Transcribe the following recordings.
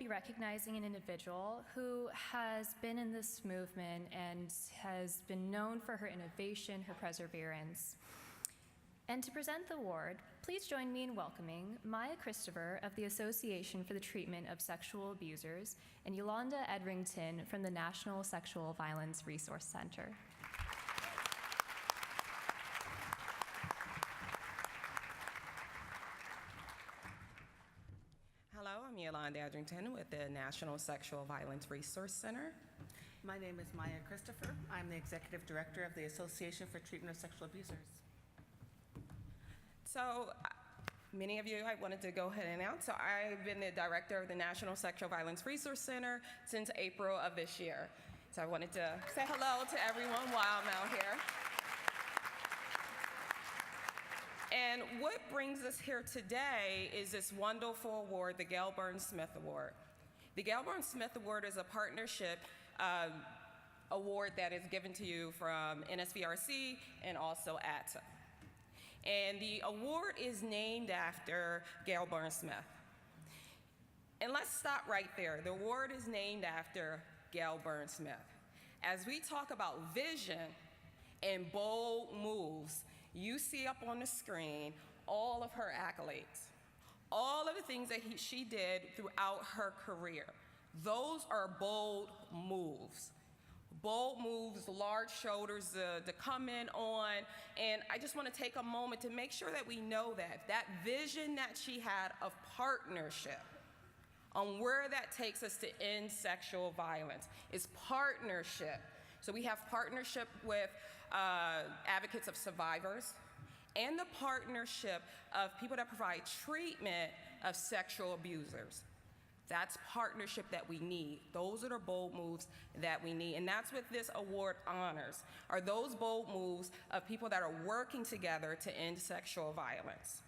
recognizing an individual who has been in this movement and has been known for her innovation, her perseverance. And to present the award, please join me in welcoming Maya Christopher of the Association for the Treatment of Sexual Abusers and Yolanda Edrington from the National Sexual Violence Resource Center. Hello, I'm Yolanda Edrington with the National Sexual Violence Resource Center. My name is Maya Christopher. I'm the Executive Director of the Association for Treatment of Sexual Abusers. So, many of you I wanted to go ahead and announce. So I've been the Director of the National Sexual Violence Resource Center since April of this year. So I wanted to say hello to everyone while I'm out here. And what brings us here today is this wonderful award, the Gail-Burns Smith Award. The Gail-Burns Smith Award is a partnership award that is given to you from NSVRC and also ATSA. And the award is named after Gail-Burns Smith. And let's stop right there. The award is named after Gail-Burns Smith. As we talk about vision and bold moves, you see up on the screen all of her accolades, all of the things that she did throughout her career. Those are bold moves. Bold moves, large shoulders to come in on, and I just want to take a moment to make sure that we know that vision that she had of partnership, on where that takes us to end sexual violence, is partnership. So we have partnership with advocates of survivors, and the partnership of people that provide treatment of sexual abusers. That's partnership that we need. Those are the bold moves that we need. And that's what this award honors, are those bold moves of people that are working together to end sexual violence.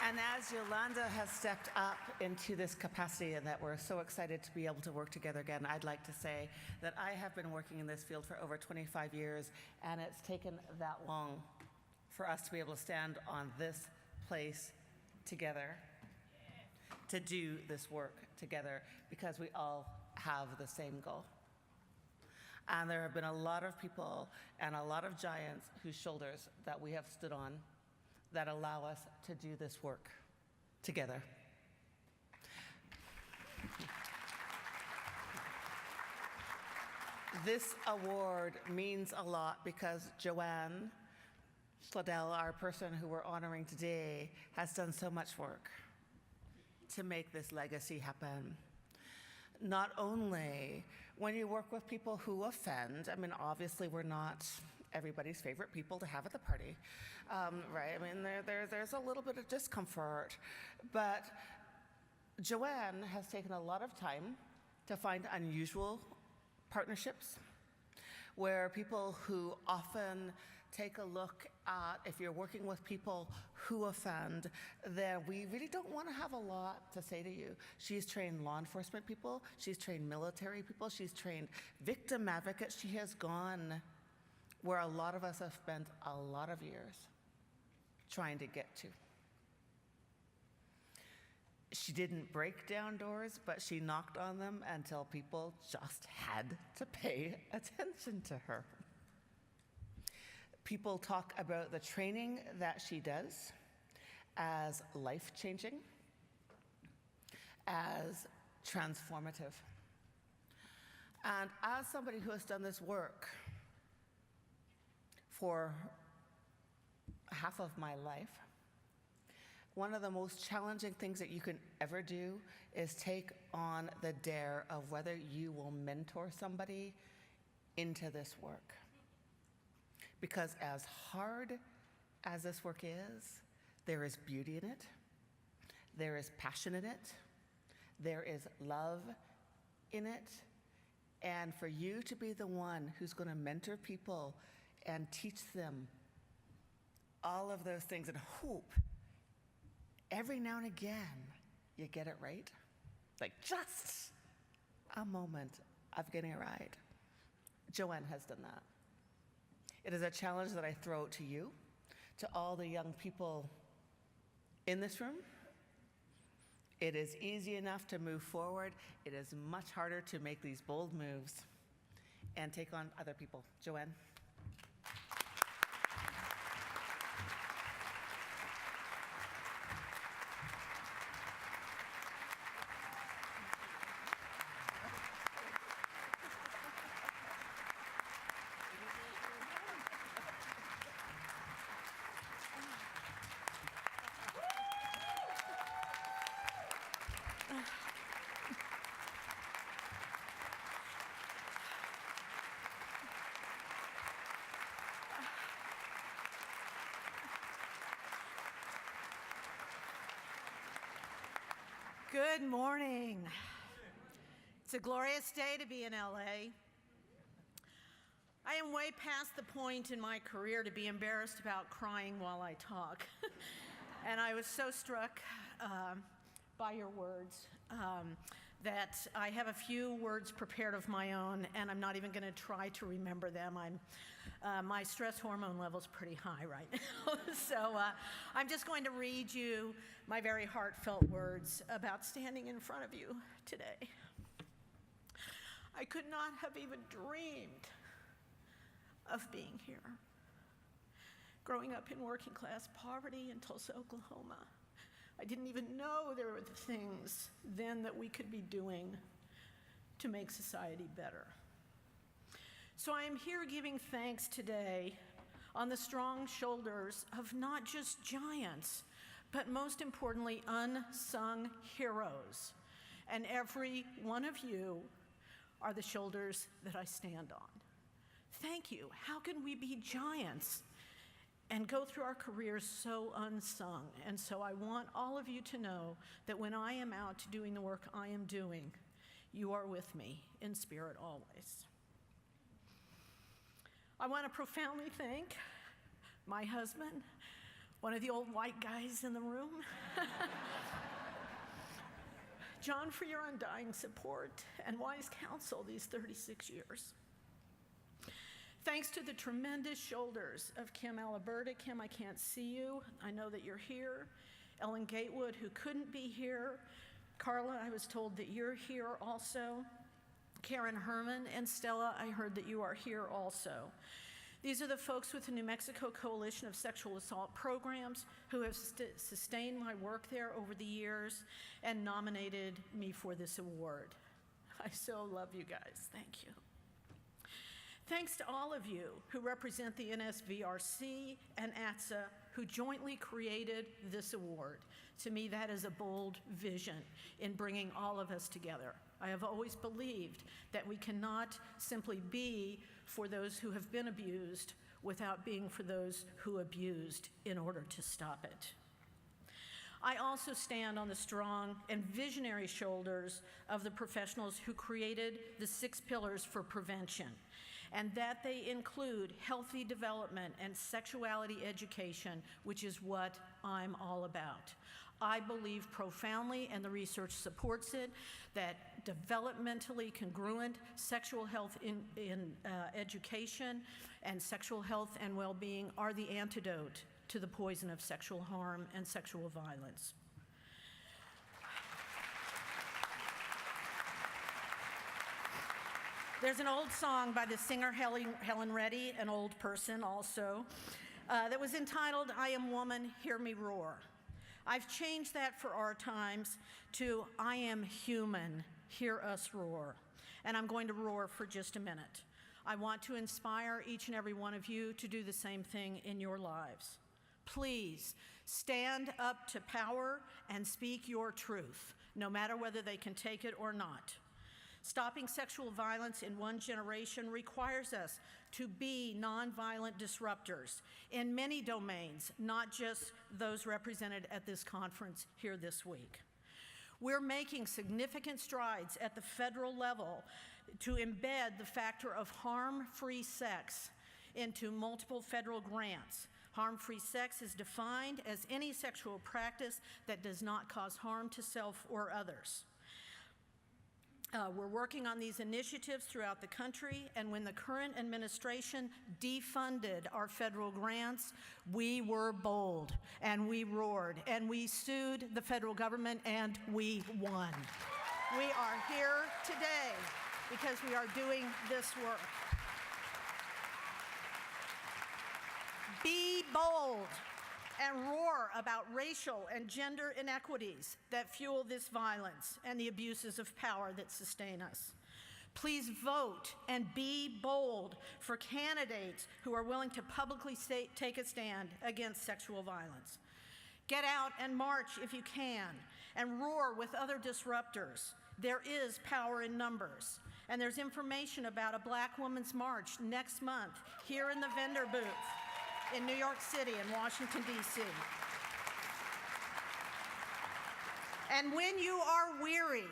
And as Yolanda has stepped up into this capacity and that we're so excited to be able to work together again, I'd like to say that I have been working in this field for over 25 years, and it's taken that long for us to be able to stand on this place together to do this work together, because we all have the same goal. And there have been a lot of people and a lot of giants whose shoulders that we have stood on that allow us to do this work together. This award means a lot because Joanne Schladale, our person who we're honoring today, has done so much work to make this legacy happen. Not only when you work with people who offend, I mean, obviously we're not everybody's favorite people to have at the party, right? I mean, there's a little bit of discomfort, but Joanne has taken a lot of time to find unusual partnerships where people who often take a look at, if you're working with people who offend, then we really don't want to have a lot to say to you. She's trained law enforcement people, she's trained military people, she's trained victim advocates. She has gone where a lot of us have spent a lot of years trying to get to. She didn't break down doors, but she knocked on them until people just had to pay attention to her. People talk about the training that she does as life-changing, as transformative. And as somebody who has done this work for half of my life, one of the most challenging things that you can ever do is take on the dare of whether you will mentor somebody into this work. Because as hard as this work is, there is beauty in it, there is passion in it, there is love in it, and for you to be the one who's going to mentor people and teach them all of those things and hope every now and again you get it right, like just a moment of getting it right. Joanne has done that. It is a challenge that I throw out to you, to all the young people In this room, it is easy enough to move forward. It is much harder to make these bold moves and take on other people. Joanne. Good morning. It's a glorious day to be in LA. I am way past the point in my career to be embarrassed about crying while I talk. And I was so struck by your words that I have a few words prepared of my own, and I'm not even going to try to remember them. My stress hormone level's pretty high right now. So I'm just going to read you my very heartfelt words about standing in front of you today. I could not have even dreamed of being here. Growing up in working class poverty in Tulsa, Oklahoma, I didn't even know there were the things then that we could be doing to make society better. So I am here giving thanks today on the strong shoulders of not just giants, but most importantly, unsung heroes. And every one of you are the shoulders that I stand on. Thank you. How can we be giants and go through our careers so unsung? And so I want all of you to know that when I am out doing the work I am doing, you are with me in spirit always. I want to profoundly thank my husband, one of the old white guys in the room, John, for your undying support and wise counsel these 36 years. Thanks to the tremendous shoulders of Kim Aliberta. Kim, I can't see you. I know that you're here. Ellen Gatewood, who couldn't be here. Carla, I was told that you're here also. Karen Herman and Stella, I heard that you are here also. These are the folks with the New Mexico Coalition of Sexual Assault Programs who have sustained my work there over the years and nominated me for this award. I so love you guys. Thank you. Thanks to all of you who represent the NSVRC and ATSA who jointly created this award. To me, that is a bold vision in bringing all of us together. I have always believed that we cannot simply be for those who have been abused without being for those who abused in order to stop it. I also stand on the strong and visionary shoulders of the professionals who created the 6 pillars for prevention, and that they include healthy development and sexuality education, which is what I'm all about. I believe profoundly, and the research supports it, that developmentally congruent sexual health in education and sexual health and well-being are the antidote to the poison of sexual harm and sexual violence. There's an old song by the singer Helen Reddy, an old person also, that was entitled, "I Am Woman, Hear Me Roar." I've changed that for our times to, "I am human, hear us roar." And I'm going to roar for just a minute. I want to inspire each and every one of you to do the same thing in your lives. Please stand up to power and speak your truth, no matter whether they can take it or not. Stopping sexual violence in one generation requires us to be nonviolent disruptors in many domains, not just those represented at this conference here this week. We're making significant strides at the federal level to embed the factor of harm-free sex into multiple federal grants. Harm-free sex is defined as any sexual practice that does not cause harm to self or others. We're working on these initiatives throughout the country, and when the current administration defunded our federal grants, we were bold, and we roared, and we sued the federal government, and we won. We are here today because we are doing this work. Be bold and roar about racial and gender inequities that fuel this violence and the abuses of power that sustain us. Please vote and be bold for candidates who are willing to publicly take a stand against sexual violence. Get out and march if you can, and roar with other disruptors. There is power in numbers, and there's information about a Black Women's March next month here in the vendor booth in New York City and Washington, D.C. And when you are weary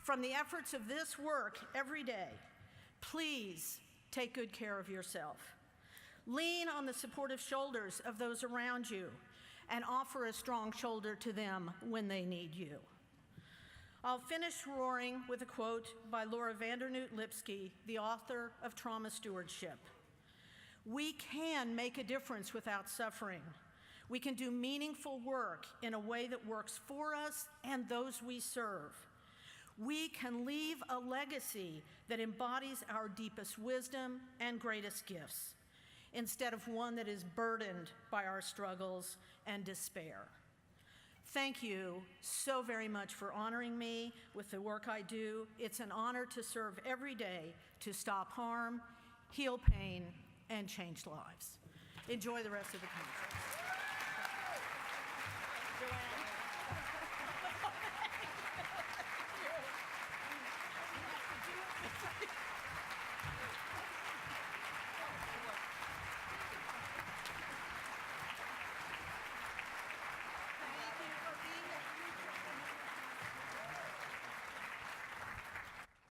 from the efforts of this work every day, please take good care of yourself. Lean on the supportive shoulders of those around you and offer a strong shoulder to them when they need you. I'll finish roaring with a quote by Laura Vandernoot Lipsky, the author of Trauma Stewardship. We can make a difference without suffering. We can do meaningful work in a way that works for us and those we serve. We can leave a legacy that embodies our deepest wisdom and greatest gifts, instead of one that is burdened by our struggles and despair. Thank you so very much for honoring me with the work I do. It's an honor to serve every day to stop harm, heal pain, and change lives. Enjoy the rest of the conference.